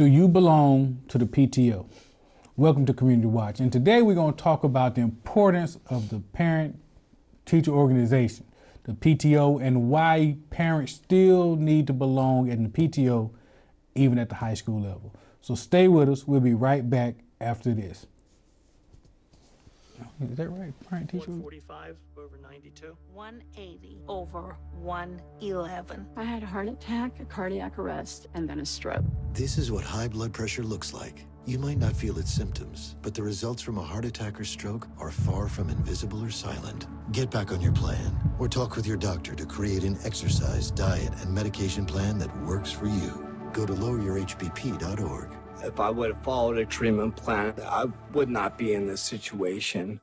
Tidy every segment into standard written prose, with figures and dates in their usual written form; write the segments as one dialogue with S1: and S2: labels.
S1: Do you belong to the PTO? Welcome to Community Watch. And today we're going to talk about the importance of the parent-teacher organization, the PTO, and why parents still need to belong in the PTO even at the high school level. So stay with us. We'll be right back after this. Is that right? Parent-teacher?
S2: 145 over 92.
S3: 180 over 111.
S4: I had a heart attack, a cardiac arrest, and then a stroke.
S5: This is what high blood pressure looks like. You might not feel its symptoms, but the results from a heart attack or stroke are far from invisible or silent. Get back on your plan or talk with your doctor to create an exercise, diet, and medication plan that works for you. Go to loweryourhbp.org.
S2: If I would have followed a treatment plan, I would not be in this situation.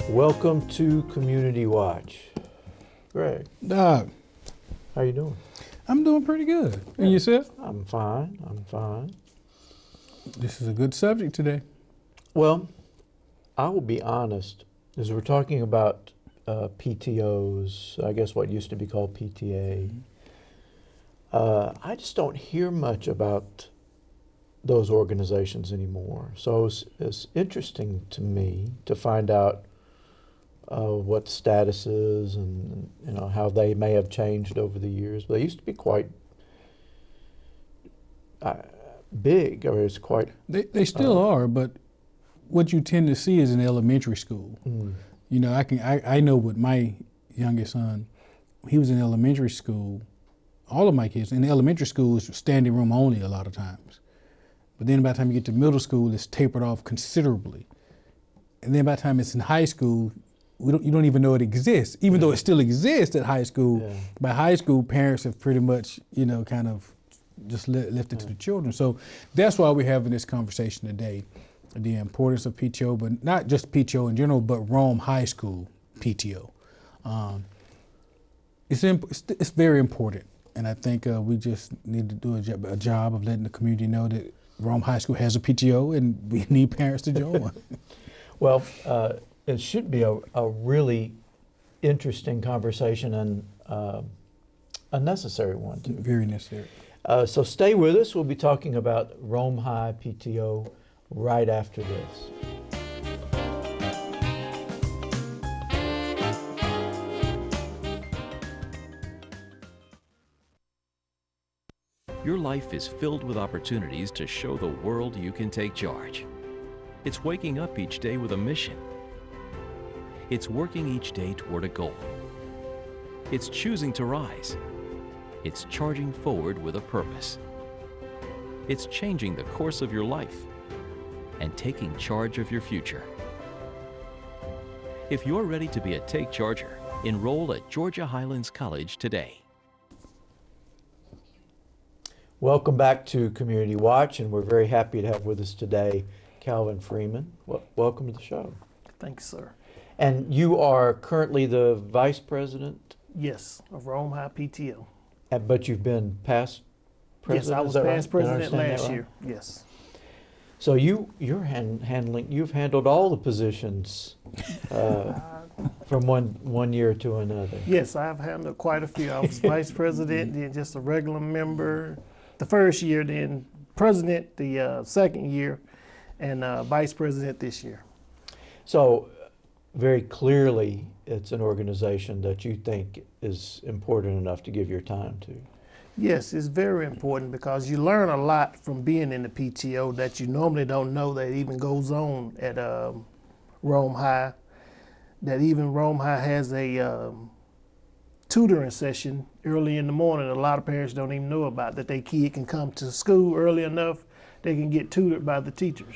S6: Welcome to Community Watch. Greg,
S1: Doc,
S6: how you doing?
S1: I'm doing pretty good. And yourself?
S6: I'm fine.
S1: This is a good subject today.
S6: Well, I will be honest, as we're talking about PTOs, I guess what used to be called PTA, I just don't hear much about those organizations anymore. So it's interesting to me to find out what status is and how they may have changed over the years. But they used to be quite big, or it's quite.
S1: They still are, but what you tend to see is in elementary school. You know, I know with my youngest son, he was in elementary school. All of my kids in elementary school is standing room only a lot of times. But then by the time you get to middle school, it's tapered off considerably. And then by the time it's in high school, you don't even know it exists, even though it still exists at high school. Yeah. By high school, parents have pretty much, kind of just left it to the children. So that's why we're having this conversation today, the importance of PTO, but not just PTO in general, but Rome High School PTO. It's very important, and I think we just need to do a job of letting the community know that Rome High School has a PTO, and we need parents to join.
S6: Well, it should be a really interesting conversation and a necessary one, too.
S1: Very necessary.
S6: So stay with us. We'll be talking about Rome High PTO right after this.
S7: Your life is filled with opportunities to show the world you can take charge. It's waking up each day with a mission. It's working each day toward a goal. It's choosing to rise. It's charging forward with a purpose. It's changing the course of your life and taking charge of your future. If you're ready to be a Take Charger, enroll at Georgia Highlands College today.
S6: Welcome back to Community Watch, and we're very happy to have with us today Calvin Freeman. Welcome to the show.
S8: Thanks, sir.
S6: And you are currently the vice president?
S8: Yes, of Rome High PTO.
S6: But you've been past president?
S8: Yes, I was past president last year. Yes.
S6: So you've handled all the positions from one year to another.
S8: Yes, I've handled quite a few. I was vice president, then just a regular member the first year, then president the second year, and vice president this year.
S6: So very clearly, it's an organization that you think is important enough to give your time to.
S8: Yes, it's very important because you learn a lot from being in the PTO that you normally don't know that even goes on at Rome High. That even Rome High has a tutoring session early in the morning. A lot of parents don't even know about that. Their kid can come to school early enough, they can get tutored by the teachers.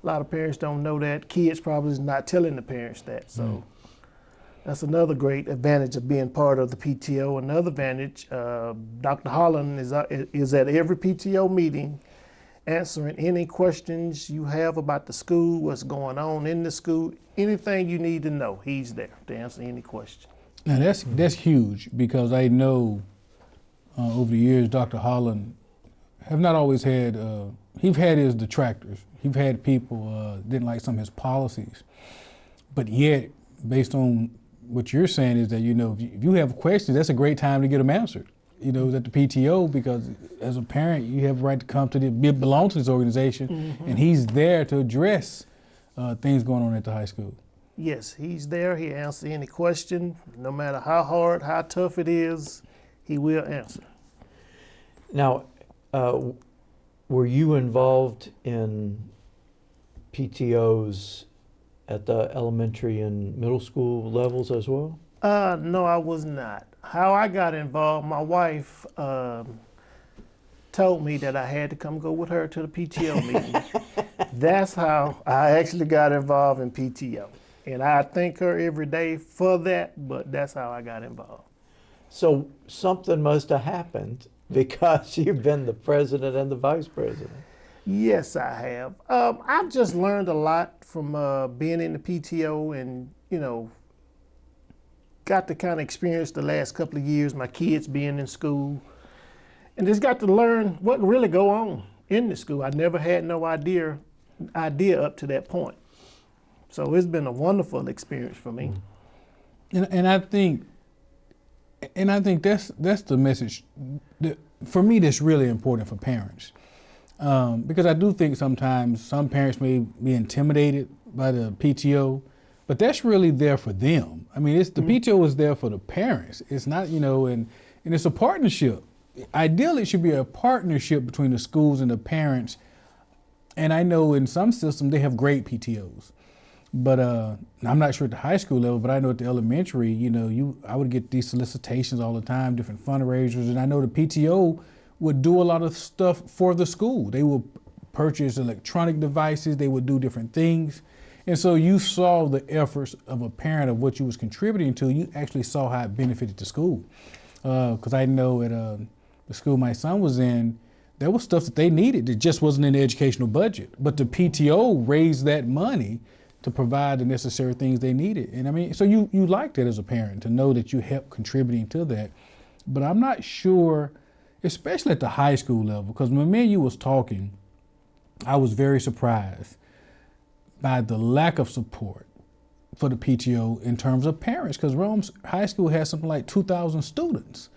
S8: A lot of parents don't know that. Kids probably is not telling the parents that. So that's another great advantage of being part of the PTO. Another advantage, Dr. Holland is at every PTO meeting answering any questions you have about the school, what's going on in the school, anything you need to know, he's there to answer any question.
S1: Now that's huge, because I know over the years Dr. Holland have not always had, he's had his detractors. He's had people didn't like some of his policies. But yet, based on what you're saying is that, if you have questions, that's a great time to get them answered. At the PTO, because as a parent, you have a right to come to belong to this organization, and he's there to address things going on at the high school.
S8: Yes, he's there. He answers any question, no matter how hard, how tough it is, he will answer.
S6: Now, were you involved in PTOs at the elementary and middle school levels as well?
S8: No, I was not. How I got involved, my wife told me that I had to come go with her to the PTO meeting. That's how I actually got involved in PTO. And I thank her every day for that, but that's how I got involved.
S6: So something must have happened, because you've been the president and the vice president.
S8: Yes, I have. I've just learned a lot from being in the PTO, and, got to kind of experience the last couple of years, my kids being in school, and just got to learn what really go on in the school. I never had no idea up to that point. So it's been a wonderful experience for me.
S1: And I think that's the message that, for me, that's really important for parents. Because I do think sometimes some parents may be intimidated by the PTO, but that's really there for them. I mean, the PTO is there for the parents. It's not, and it's a partnership. Ideally, it should be a partnership between the schools and the parents. And I know in some systems they have great PTOs. But I'm not sure at the high school level, but I know at the elementary, I would get these solicitations all the time, different fundraisers, and I know the PTO would do a lot of stuff for the school. They would purchase electronic devices, they would do different things. And so you saw the efforts of a parent of what you was contributing to. You actually saw how it benefited the school. Because I know at the school my son was in, there was stuff that they needed that just wasn't in the educational budget. But the PTO raised that money to provide the necessary things they needed. And I mean, so you liked it as a parent to know that you helped contributing to that. But I'm not sure, especially at the high school level, because when me and you was talking, I was very surprised by the lack of support for the PTO in terms of parents, because Rome's high school has something like 2,000 students.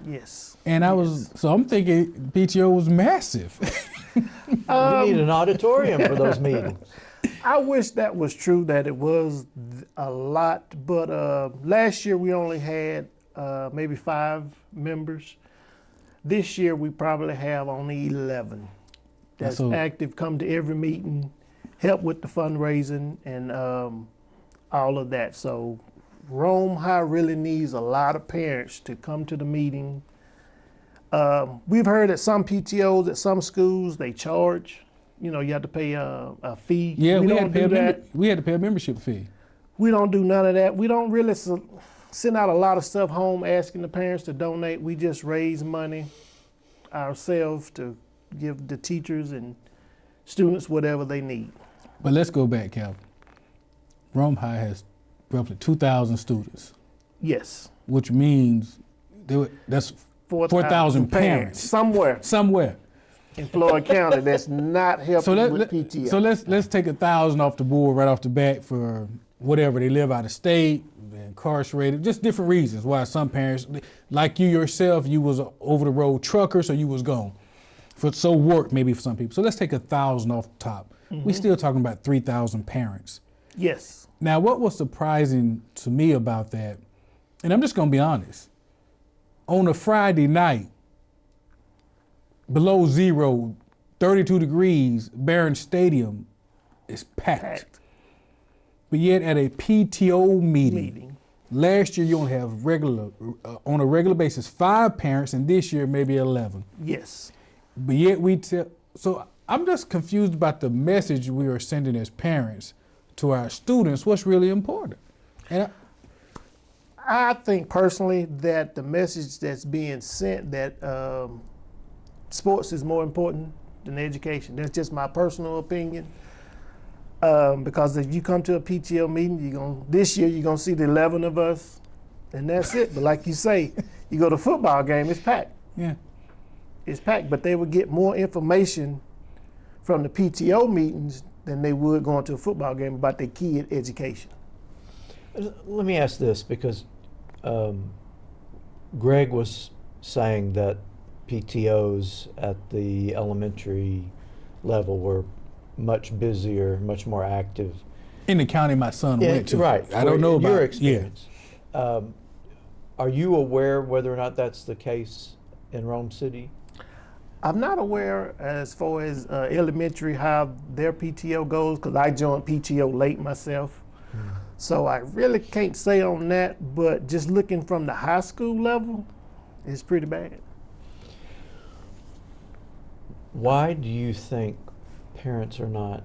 S8: Yes.
S1: And I'm thinking PTO was massive.
S6: You need an auditorium for those meetings.
S8: I wish that was true, that it was a lot, but last year we only had maybe 5 members. This year we probably have only 11 that's active, come to every meeting, help with the fundraising and all of that. So Rome High really needs a lot of parents to come to the meeting. We've heard at some PTOs, at some schools, they charge. You have to pay a fee.
S1: Yeah, we
S8: don't do that.
S1: We had to pay a membership fee.
S8: We don't do none of that. We don't really send out a lot of stuff home asking the parents to donate. We just raise money ourselves to give the teachers and students whatever they need.
S1: But let's go back, Calvin. Rome High has roughly 2,000 students.
S8: Yes.
S1: Which means that's 4,000 parents. Somewhere.
S8: In Floyd County, that's not helping with PTO.
S1: So let's take 1,000 off the board right off the bat for whatever. They live out of state, they're incarcerated, just different reasons why some parents, like you yourself, you was an over-the-road trucker, so you was gone. So work maybe for some people. So let's take 1,000 off the top. We're still talking about 3,000 parents.
S8: Yes.
S1: Now, what was surprising to me about that, and I'm just going to be honest, on a Friday night, below zero, 32 degrees, Barron Stadium is packed. But yet at a PTO meeting, last year you only have on a regular basis, 5 parents, and this year maybe 11.
S8: Yes.
S1: But yet so I'm just confused about the message we are sending as parents to our students. What's really important? And
S8: I think personally that the message that's being sent that sports is more important than education. That's just my personal opinion. Because if you come to a PTO meeting, this year you're gonna see the 11 of us, and that's it. But like you say, you go to a football game, it's packed.
S1: Yeah.
S8: It's packed, but they would get more information from the PTO meetings than they would going to a football game about their kid education.
S6: Let me ask this, because Greg was saying that PTOs at the elementary level were much busier, much more active.
S1: In the county my son went to.
S6: Right.
S1: I don't know about
S6: your experience. Yeah. Are you aware whether or not that's the case in Rome City?
S8: I'm not aware as far as elementary how their PTO goes, because I joined PTO late myself. So I really can't say on that, but just looking from the high school level, it's pretty bad.
S6: Why do you think parents are not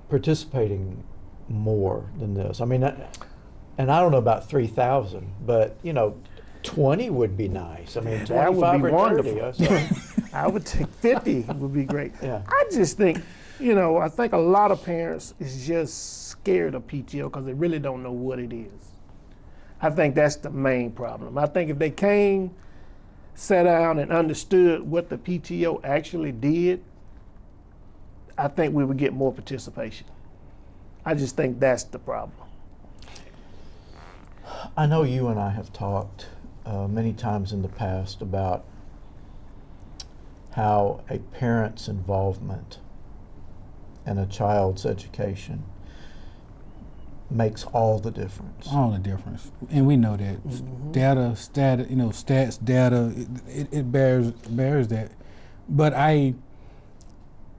S6: participating more than this? I mean, and I don't know about 3,000, but 20 would be nice. I mean, 25 or 30.
S8: I would think 50 would be great.
S6: Yeah.
S8: I just think, I think a lot of parents is just scared of PTO because they really don't know what it is. I think that's the main problem. I think if they came, sat down and understood what the PTO actually did, I think we would get more participation. I just think that's the problem.
S6: I know you and I have talked many times in the past about how a parent's involvement in a child's education makes all the difference.
S1: All the difference, and we know that stats, data, it bears that. But I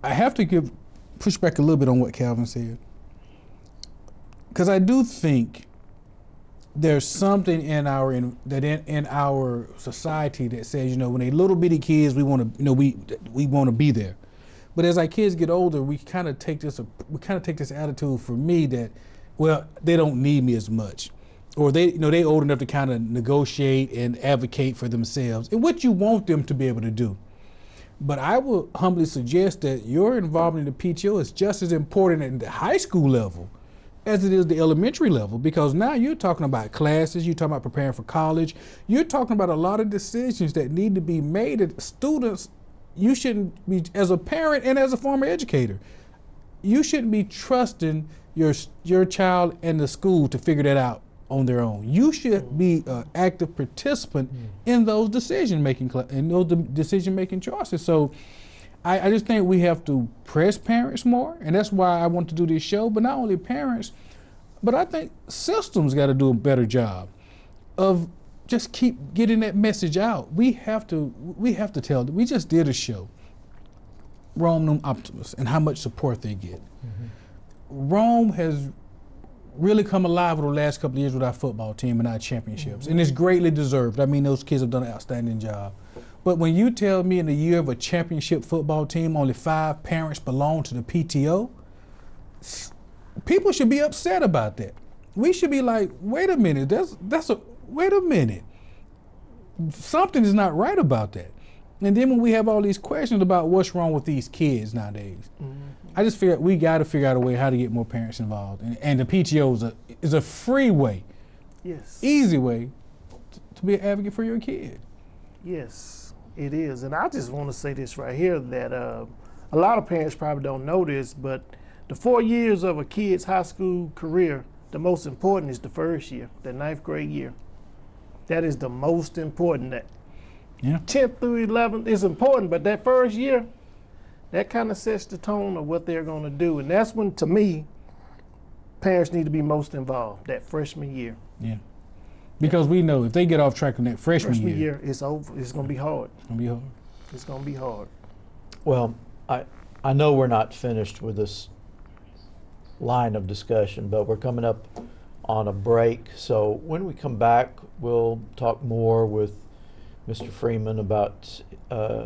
S1: have to push back a little bit on what Calvin said, because I do think there's something in our society that says, when they little bitty kids, we want to, we want to be there. But as our kids get older, we kind of take this attitude, for me, that, well, they don't need me as much, or they old enough to kind of negotiate and advocate for themselves, and what you want them to be able to do. But I will humbly suggest that your involvement in the PTO is just as important at the high school level as it is the elementary level, because now you're talking about classes, you're talking about preparing for college, you're talking about a lot of decisions that need to be made as students. You shouldn't be, as a parent and as a former educator, you shouldn't be trusting your child and the school to figure that out on their own. You should be an active participant in those decision-making choices. So I just think we have to press parents more, and that's why I want to do this show. But not only parents, but I think systems got to do a better job of just keep getting that message out. We have to tell them. We just did a show, Rome Optimists, and how much support they get. Rome has really come alive over the last couple of years with our football team and our championships, and it's greatly deserved. I mean, those kids have done an outstanding job. But when you tell me in the year of a championship football team, only 5 parents belong to the PTO, people should be upset about that. We should be like, wait a minute, wait a minute. Something is not right about that. And then when we have all these questions about what's wrong with these kids nowadays, I just figure we got to figure out a way how to get more parents involved. And the PTO is a free way, easy way to be an advocate for your kid.
S8: Yes, it is. And I just want to say this right here, that a lot of parents probably don't know this, but the 4 years of a kid's high school career, the most important is the first year, the 9th grade year. That is the most important. That 10th through 11th is important, but that first year, that kind of sets the tone of what they're going to do. And that's when, to me, parents need to be most involved, that freshman year.
S1: Yeah. Because we know if they get off track in that freshman year,
S8: it's over. It's going to be hard.
S1: It's going to be hard.
S8: It's going to be hard.
S6: Well, I know we're not finished with this line of discussion, but we're coming up on a break. So when we come back, we'll talk more with Mr. Freeman about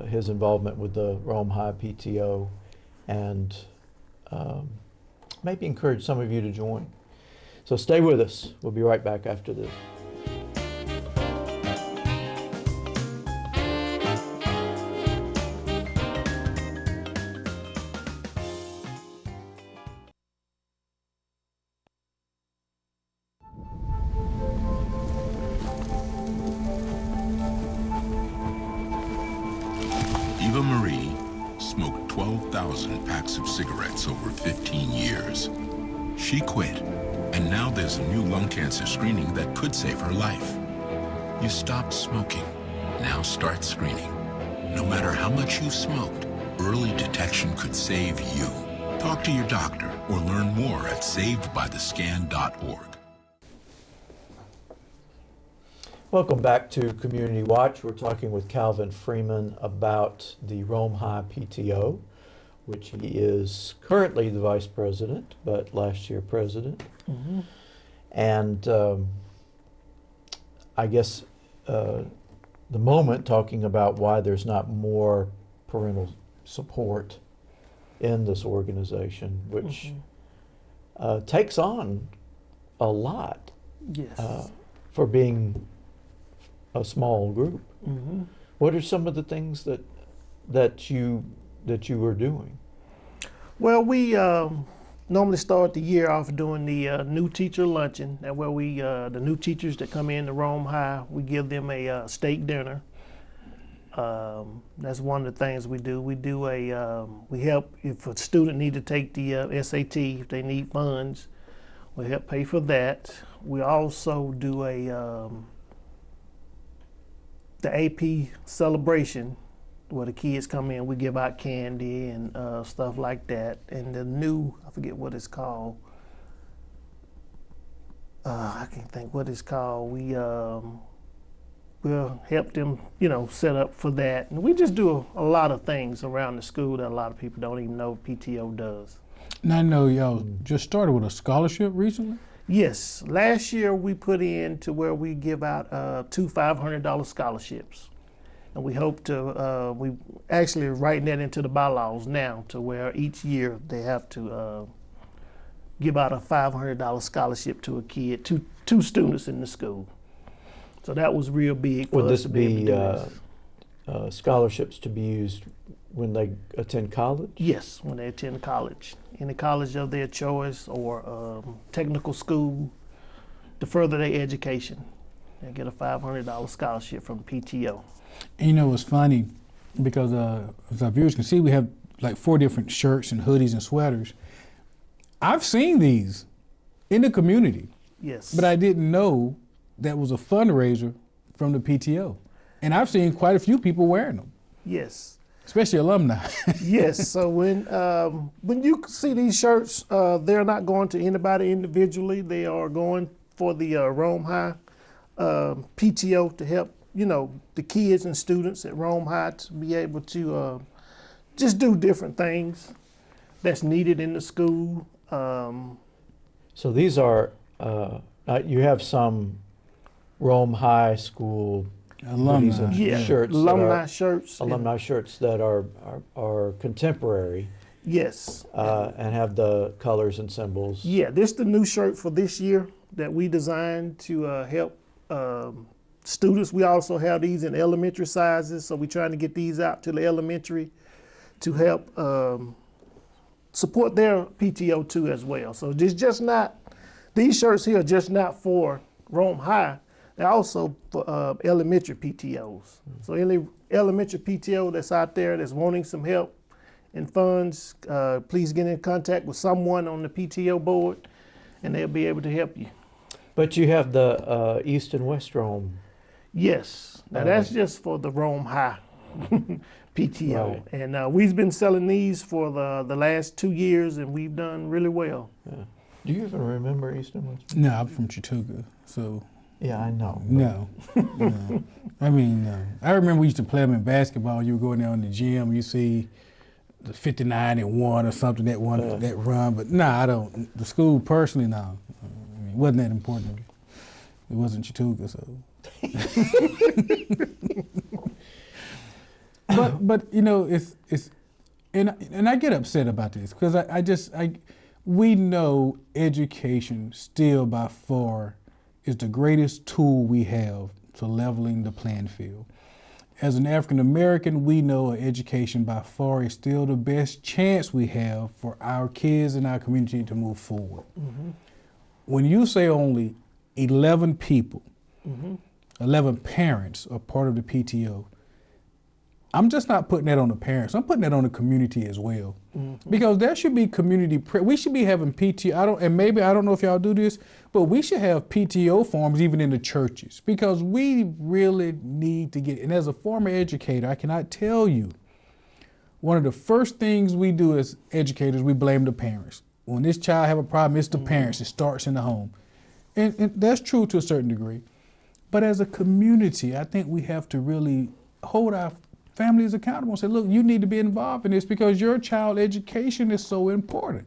S6: his involvement with the Rome High PTO, and maybe encourage some of you to join. So stay with us. We'll be right back after this.
S9: 1,000 packs of cigarettes over 15 years. She quit, and now there's a new lung cancer screening that could save her life. You stopped smoking. Now start screening. No matter how much you smoked, early detection could save you. Talk to your doctor or learn more at savedbythescan.org.
S6: Welcome back to Community Watch. We're talking with Calvin Freeman about the Rome High PTO, which he is currently the vice president, but last year president.
S8: Mm-hmm.
S6: And I guess the moment talking about why there's not more parental support in this organization, which takes on a lot
S8: Yes.
S6: for being a small group.
S8: Mm-hmm.
S6: What are some of the things that you were doing?
S8: Well, we normally start the year off doing the new teacher luncheon, and where we the new teachers that come in to Rome High, we give them a steak dinner. That's one of the things we do. We do we help if a student need to take the SAT, if they need funds, we help pay for that. We also do the AP celebration where the kids come in. We give out candy and stuff like that. And the new, I forget what it's called. I can't think what it's called. We'll help them, set up for that. And we just do a lot of things around the school that a lot of people don't even know PTO does.
S1: Now I know y'all just started with a scholarship recently.
S8: Yes, last year we put in to where we give out 2 $500 scholarships. And we hope to, we actually writing that into the bylaws now to where each year they have to give out a $500 scholarship to a kid, two students in the school. So that was real big for
S6: Would
S8: us
S6: this
S8: to be able
S6: be
S8: to do this.
S6: Scholarships to be used when they attend college?
S8: Yes, when they attend college, in the college of their choice or technical school, to further their education. They get a $500 scholarship from PTO.
S1: And it's funny because as our viewers can see, we have like 4 different shirts and hoodies and sweaters. I've seen these in the community,
S8: Yes.
S1: but I didn't know that was a fundraiser from the PTO. And I've seen quite a few people wearing them,
S8: Yes.
S1: especially alumni.
S8: Yes. So when you see these shirts, they're not going to anybody individually. They are going for the Rome High PTO to help, the kids and students at Rome High to be able to just do different things that's needed in the school.
S6: So these are, you have some Rome High School
S1: Alumni.
S6: hoodies and
S8: Yeah,
S6: shirts.
S8: alumni shirts.
S6: Alumni shirts that are contemporary.
S8: Yes.
S6: And have the colors and symbols.
S8: Yeah, this is the new shirt for this year that we designed to help students. We also have these in elementary sizes, so we're trying to get these out to the elementary to help support their PTO too as well. So it's just not, these shirts here are just not for Rome High. They're also for elementary PTOs. So any elementary PTO that's out there that's wanting some help and funds, please get in contact with someone on the PTO board and they'll be able to help you.
S6: But you have the East and West Rome.
S8: Yes, now that's just for the Rome High PTO.
S6: Right.
S8: And we've been selling these for the last 2 years and we've done really well.
S6: Yeah. Do you even remember East and West Rome?
S1: No, I'm from Chattooga, so.
S6: Yeah, I know.
S1: No, no. I mean, no. I remember we used to play them in basketball. You were going down in the gym, you see the 59-1 or something that run. But no, I don't. The school personally, no. I mean, it wasn't that important. It wasn't Chattooga, so. but it's and I get upset about this because we know education still by far is the greatest tool we have to leveling the playing field. As an African American, we know education by far is still the best chance we have for our kids and our community to move forward. Mm-hmm. When you say only 11 people, 11 parents are part of the PTO, I'm just not putting that on the parents. I'm putting that on the community as well, because there should be community. We should be having PTO. I don't know if y'all do this, but we should have PTO forums even in the churches, because we really need to get. And as a former educator, I cannot tell you, one of the first things we do as educators, we blame the parents. When this child have a problem, it's the parents. It starts in the home, and that's true to a certain degree. But as a community, I think we have to really hold our families accountable and say, look, you need to be involved in this, because your child education is so important.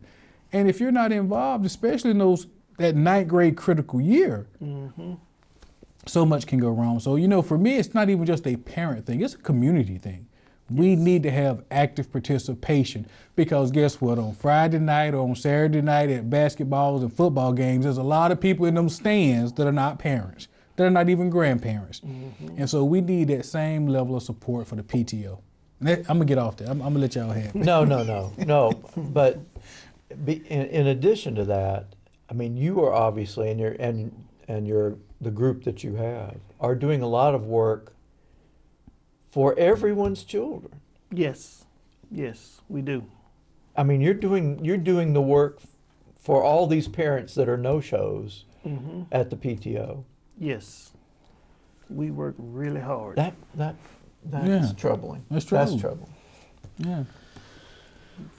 S1: And if you're not involved, especially in that 9th grade critical year, so much can go wrong. So, for me, it's not even just a parent thing, it's a community thing. We need to have active participation, because guess what? On Friday night or on Saturday night at basketballs and football games, there's a lot of people in them stands that are not parents. They're not even grandparents. And so we need that same level of support for the PTO. I'm going to get off there. I'm going to let y'all have it.
S6: No. But in addition to that, I mean, you are obviously, and the group that you have, are doing a lot of work for everyone's children.
S8: Yes, we do.
S6: I mean, you're doing the work for all these parents that are no-shows at the PTO.
S8: Yes, we work really hard.
S6: That's troubling.
S1: That's
S6: troubling.
S1: Yeah.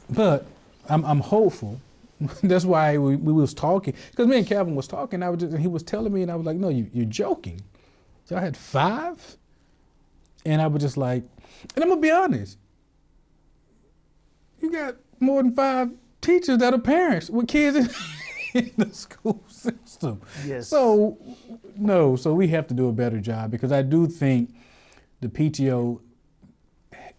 S1: But I'm hopeful. That's why we was talking, because me and Calvin was talking. And he was telling me, and I was like, "No, you're joking. Y'all had 5?" And I was just like, and I'm gonna be honest. You got more than 5 teachers that are parents with kids in the school system.
S8: Yes.
S1: So we have to do a better job, because I do think the PTO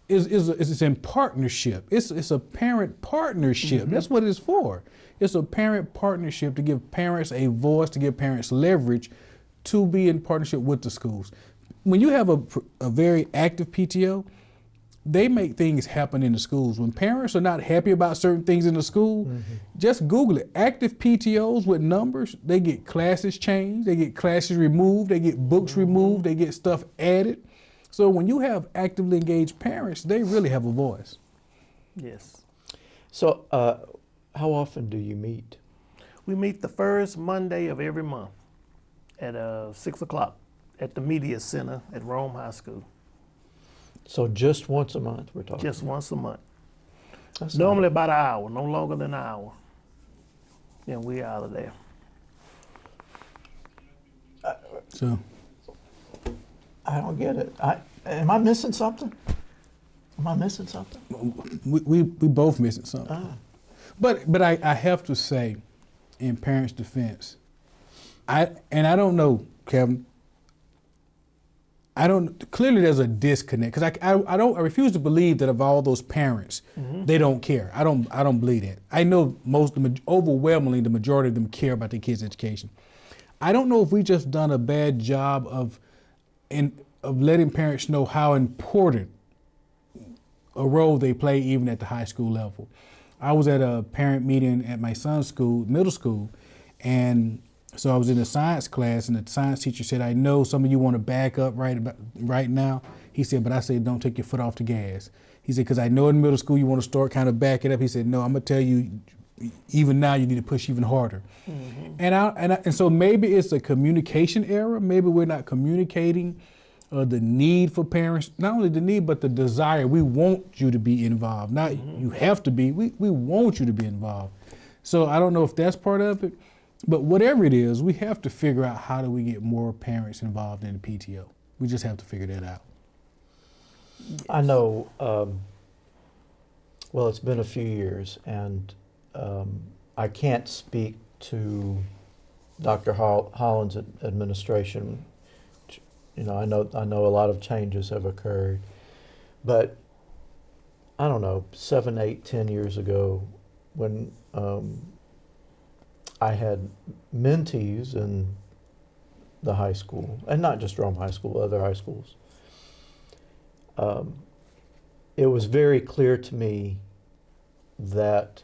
S1: is in partnership. It's a parent partnership. That's what it's for. It's a parent partnership to give parents a voice, to give parents leverage to be in partnership with the schools. When you have a very active PTO, they make things happen in the schools. When parents are not happy about certain things in the school, just Google it. Active PTOs with numbers, they get classes changed, they get classes removed, they get books removed, they get stuff added. So when you have actively engaged parents, they really have a voice.
S8: Yes.
S6: So how often do you meet?
S8: We meet the first Monday of every month at 6 o'clock at the Media Center at Rome High School.
S6: So just once a month we're talking?
S8: Just once a month.
S6: That's
S8: normally about an hour, no longer than an hour. And we out of there.
S1: So
S6: I don't get it. Am I missing something? Am I missing something?
S1: We both missing something. But I have to say, in parents' defense, I don't know, Kevin. Clearly there's a disconnect, because I refuse to believe that of all those parents, they don't care. I don't believe that. I know overwhelmingly the majority of them care about their kids' education. I don't know if we just done a bad job of letting parents know how important a role they play even at the high school level. I was at a parent meeting at my son's school, middle school, and so I was in a science class, and the science teacher said, "I know some of you want to back up right now." He said, "But I said, don't take your foot off the gas." He said, "Because I know in middle school you want to start kind of back it up." He said, "No, I'm gonna tell you, even now you need to push even harder." And so maybe it's a communication error. Maybe we're not communicating the need for parents, not only the need, but the desire. We want you to be involved. Not you have to be, we want you to be involved. So I don't know if that's part of it, but whatever it is, we have to figure out how do we get more parents involved in the PTO. We just have to figure that out.
S6: I know, well, it's been a few years, and I can't speak to Dr. Holland's administration. You know, I know a lot of changes have occurred, but I don't know, 7, 8, 10 years ago, when I had mentees in the high school, and not just Rome High School, other high schools, it was very clear to me that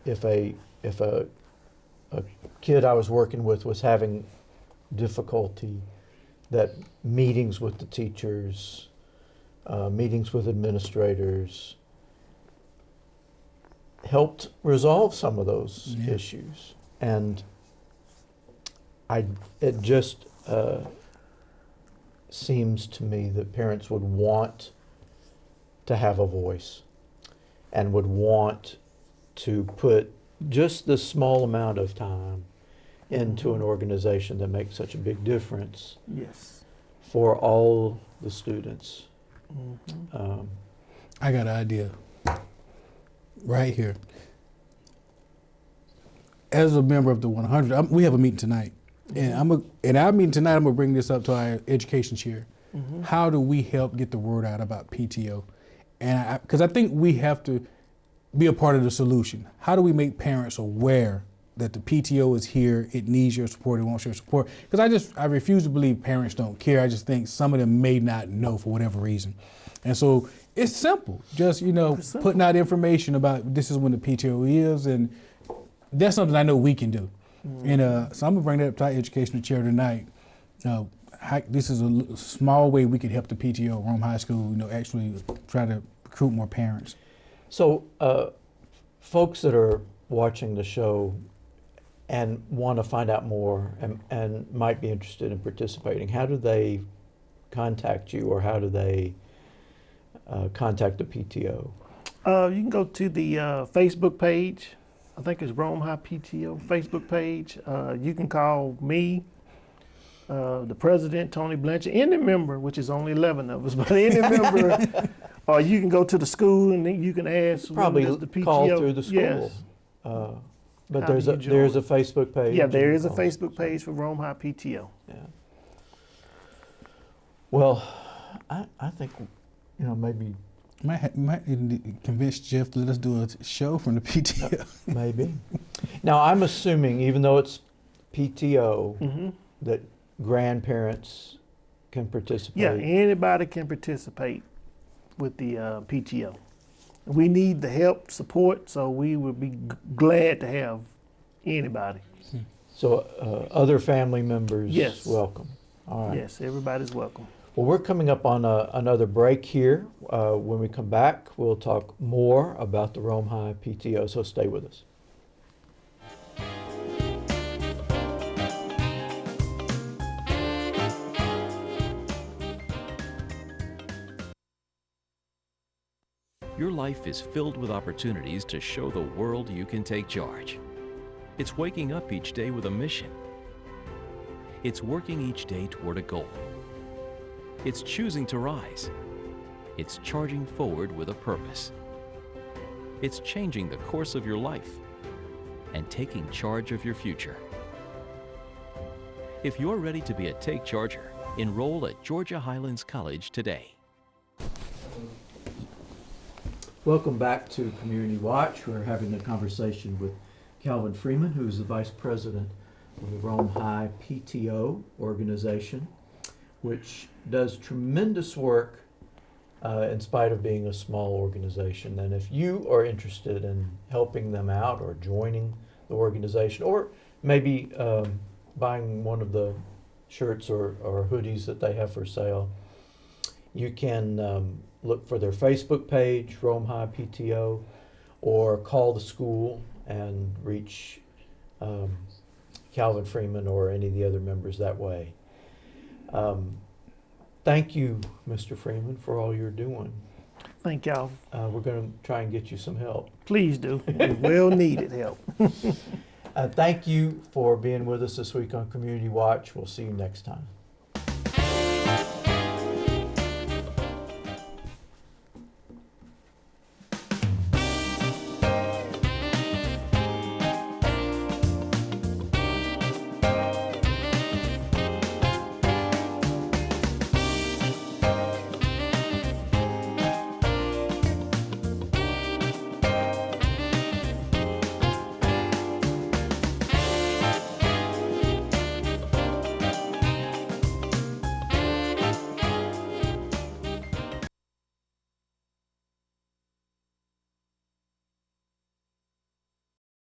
S6: if a kid I was working with was having difficulty, that meetings with the teachers meetings with administrators, helped resolve some of those issues. And it just seems to me that parents would want to have a voice and would want to put just the small amount of time into an organization that makes such a big difference for all the students.
S1: I got an idea right here. As a member of the 100, we have a meeting tonight, and in our meeting tonight, I'm gonna bring this up to our education chair. How do we help get the word out about PTO? And because I think we have to be a part of the solution. How do we make parents aware that the PTO is here, it needs your support, it wants your support? Because I refuse to believe parents don't care. I just think some of them may not know for whatever reason. And so it's simple, just, putting out information about this is when the PTO is, and that's something I know we can do. And so I'm gonna bring that up to our educational chair tonight. This is a small way we could help the PTO, Rome High School, actually try to recruit more parents.
S6: So folks that are watching the show and want to find out more and might be interested in participating, how do they contact you, or how do they contact the PTO?
S8: You can go to the Facebook page. I think it's Rome High PTO Facebook page. You can call me, the president, Tony Blanchard, any member, which is only 11 of us, but any member, or you can go to the school and then you can ask.
S6: Probably
S8: the PTO.
S6: call through the school.
S8: Yes.
S6: But there's a Facebook page.
S8: Yeah, there is a Facebook page for Rome High PTO.
S6: Yeah. Well, I think, maybe.
S1: Might convince Jeff to let us do a show from the PTO.
S6: Maybe. Now, I'm assuming, even though it's PTO, that grandparents can participate.
S8: Yeah, anybody can participate with the PTO. We need the help, support, so we would be glad to have anybody.
S6: So other family members, welcome. All right.
S8: Yes, everybody's welcome.
S6: Well, we're coming up on another break here. When we come back, we'll talk more about the Rome High PTO, so stay with us.
S7: Your life is filled with opportunities to show the world you can take charge. It's waking up each day with a mission. It's working each day toward a goal. It's choosing to rise. It's charging forward with a purpose. It's changing the course of your life and taking charge of your future. If you're ready to be a Take Charger, enroll at Georgia Highlands College today.
S6: Welcome back to Community Watch. We're having a conversation with Calvin Freeman, who's the Vice President of the Rome High PTO organization, which does tremendous work in spite of being a small organization. And if you are interested in helping them out or joining the organization, or maybe buying one of the shirts or hoodies that they have for sale, you can look for their Facebook page, Rome High PTO, or call the school and reach Calvin Freeman or any of the other members that way. Thank you, Mr. Freeman, for all you're doing.
S8: Thank y'all.
S6: We're going to try and get you some help.
S8: Please do. Well needed help.
S6: Thank you for being with us this week on Community Watch. We'll see you next time.